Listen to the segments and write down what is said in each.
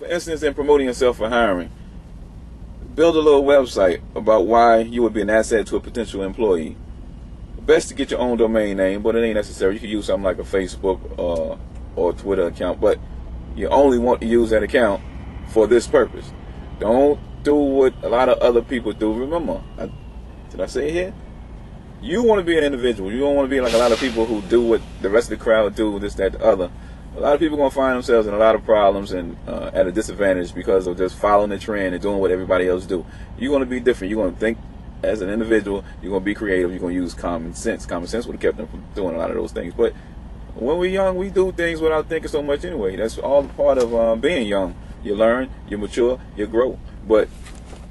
For instance, in promoting yourself for hiring, build a little website about why you would be an asset to a potential employee. Best to get your own domain name, but it ain't necessary. You can use something like a Facebook or Twitter account, but you only want to use that account for this purpose. Don't do what a lot of other people do. Remember, did I say it here? You want to be an individual. You don't want to be like a lot of people who do what the rest of the crowd do, this, that, the other. A lot of people are going to find themselves in a lot of problems and at a disadvantage because of just following the trend and doing what everybody else do. You're going to be different. You're going to think as an individual. You're going to be creative. You're going to use common sense. Common sense would have kept them from doing a lot of those things. But when we're young, we do things without thinking so much anyway. That's all part of being young. You learn, you mature, you grow. But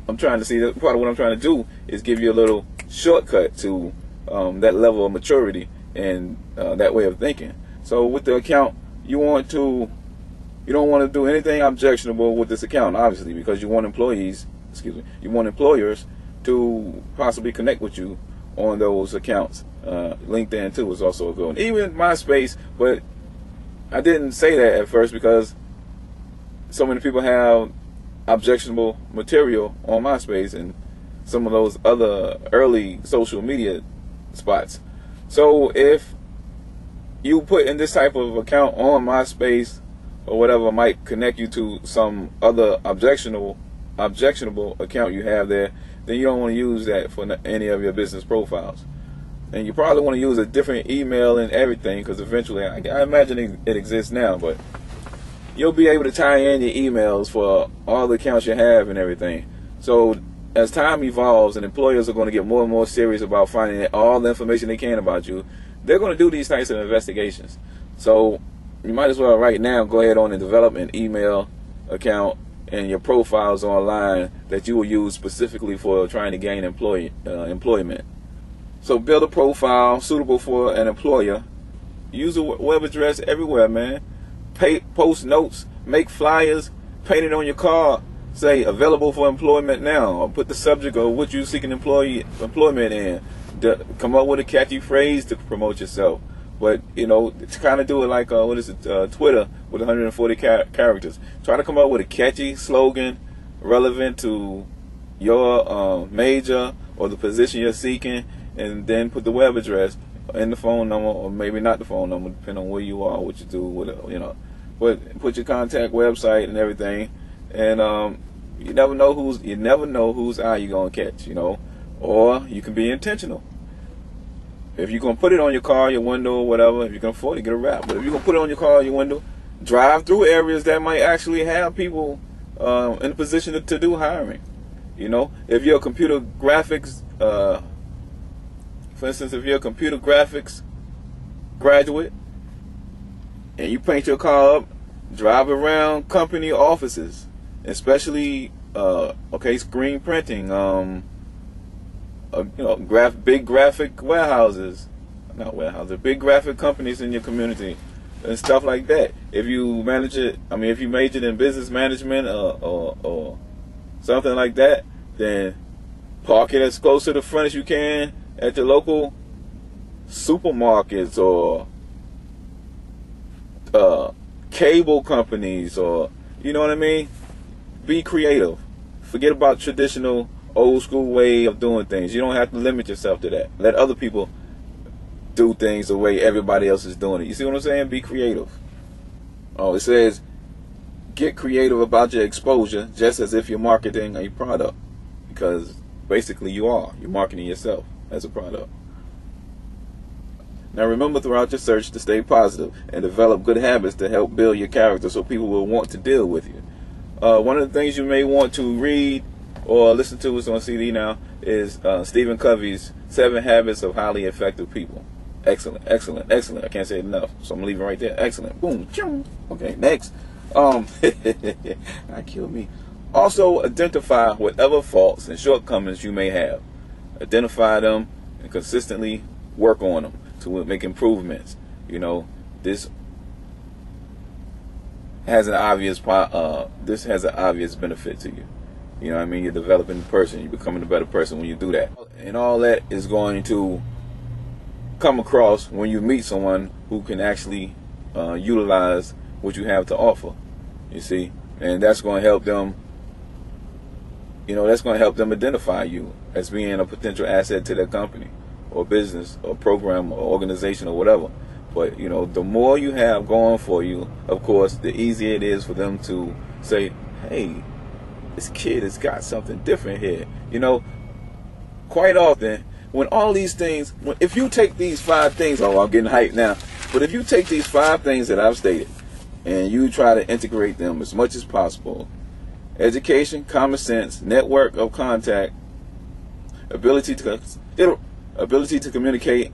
I'm trying to see that part of what I'm trying to do is give you a little shortcut to that level of maturity and that way of thinking. So with the account, you don't want to do anything objectionable with this account, obviously, because you want employers to possibly connect with you on those accounts. LinkedIn too is also a good one. Even MySpace, but I didn't say that at first because so many people have objectionable material on MySpace and some of those other early social media spots. So if you put in this type of account on MySpace or whatever might connect you to some other objectionable account you have there, then you don't want to use that for any of your business profiles. And you probably want to use a different email and everything, because eventually, I imagine it exists now, but you'll be able to tie in your emails for all the accounts you have and everything. So as time evolves and employers are going to get more and more serious about finding all the information they can about you, they're going to do these types of investigations. So you might as well right now go ahead on and develop an email account and your profiles online that you will use specifically for trying to gain employment. So build a profile suitable for an employer. Use a web address everywhere, man. Post notes, make flyers, paint it on your car. Say available for employment now, or put the subject of what you seeking employment in. Come up with a catchy phrase to promote yourself. But to kind of do it like Twitter with 140 characters. Try to come up with a catchy slogan relevant to your major or the position you're seeking, and then put the web address and the phone number, or maybe not the phone number, depending on where you are, what you do, whatever, But put your contact website and everything, and you never know whose eye you're gonna catch, Or you can be intentional. If you're gonna put it on your car, your window, or whatever, if you can afford it, get a wrap. But if you're gonna put it on your car, your window, drive through areas that might actually have people in a position to do hiring. If you're a computer graphics, for instance, if you're a computer graphics graduate and you paint your car up, drive around company offices, especially screen printing, big graphic big graphic companies in your community and stuff like that. If you if you majored in business management or something like that, then park it as close to the front as you can at your local supermarkets or cable companies, or you know what I mean. Be creative. Forget about traditional old school way of doing things. You don't have to limit yourself to that. Let other people do things the way everybody else is doing it. You see what I'm saying? Be creative. Oh, it says get creative about your exposure, just as if you're marketing a product, because basically you're marketing yourself as a product. Now remember throughout your search to stay positive and develop good habits to help build your character so people will want to deal with you. One of the things you may want to read or listen to, is on CD now, is Stephen Covey's 7 Habits of Highly Effective People. Excellent, excellent, excellent. I can't say it enough, so I'm leaving right there. Excellent. Boom. Okay, next. That killed me. Also, identify whatever faults and shortcomings you may have. Identify them and consistently work on them to make improvements. This has an obvious benefit to you. You're developing a person. You're becoming a better person when you do that. And all that is going to come across when you meet someone who can actually utilize what you have to offer. You see, and that's going to help them. That's going to help them identify you as being a potential asset to their company or business or program or organization or whatever. But, the more you have going for you, of course, the easier it is for them to say, hey, this kid has got something different here. Quite often, when all these things, if you take these 5 things, I'm getting hyped now, but if you take these 5 things that I've stated and you try to integrate them as much as possible, education, common sense, network of contact, ability to communicate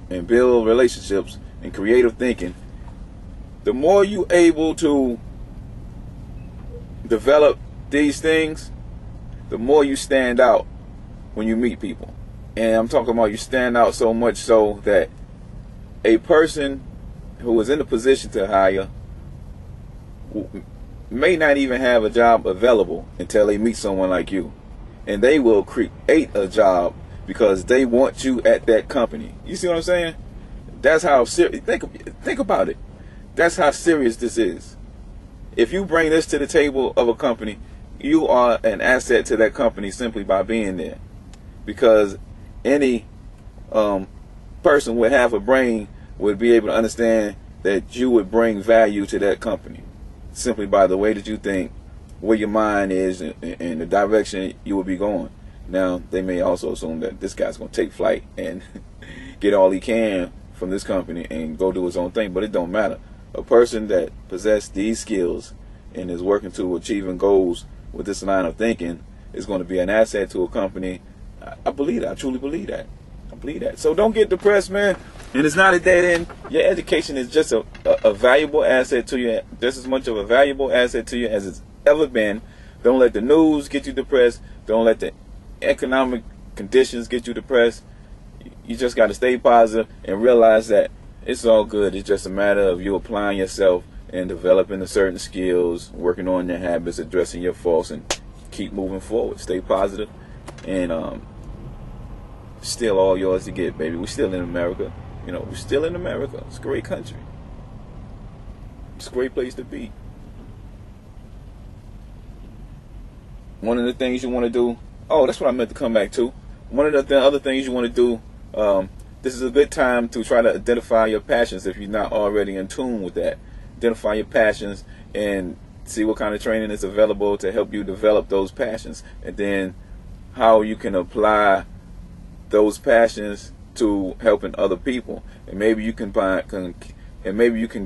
and build relationships, and creative thinking, the more you able to develop these things, the more you stand out when you meet people. And I'm talking about you stand out so much so that a person who is in a position to hire may not even have a job available until they meet someone like you. And they will create a job because they want you at that company. You see what I'm saying? That's how serious. Think about it. That's how serious this is. If you bring this to the table of a company, you are an asset to that company simply by being there. Because any person with half a brain would be able to understand that you would bring value to that company simply by the way that you think, where your mind is, and the direction you will be going. Now, they may also assume that this guy's going to take flight and get all he can from this company and go do his own thing, but it don't matter. A person that possesses these skills and is working to achieving goals with this line of thinking is going to be an asset to a company. I believe that. I truly believe that. I believe that. So don't get depressed, man. And it's not a dead end. Your education is just a valuable asset to you, just as much of a valuable asset to you as it's ever been. Don't let the news get you depressed. Don't let the economic conditions get you depressed. You just got to stay positive and realize that it's all good. It's just a matter of you applying yourself and developing the certain skills, working on your habits, addressing your faults, and keep moving forward. Stay positive, and still all yours to get, baby. We're still in America. We're still in America. It's a great country. It's a great place to be. One of the things you want to do, that's what I meant to come back to. One of the other things you want to do, this is a good time to try to identify your passions if you're not already in tune with that. Identify your passions and see what kind of training is available to help you develop those passions, and then how you can apply those passions to helping other people. And maybe you can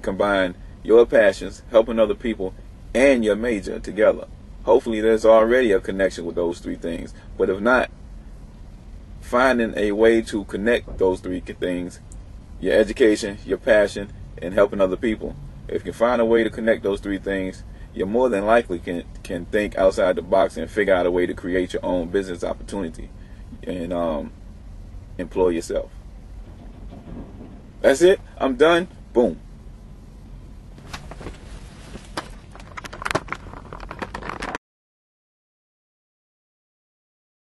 combine your passions, helping other people, and your major together. Hopefully there's already a connection with those 3 things. But if not, finding a way to connect those 3 things, your education, your passion, and helping other people. If you can find a way to connect those 3 things, you more than likely can think outside the box and figure out a way to create your own business opportunity and employ yourself. That's it. I'm done. Boom.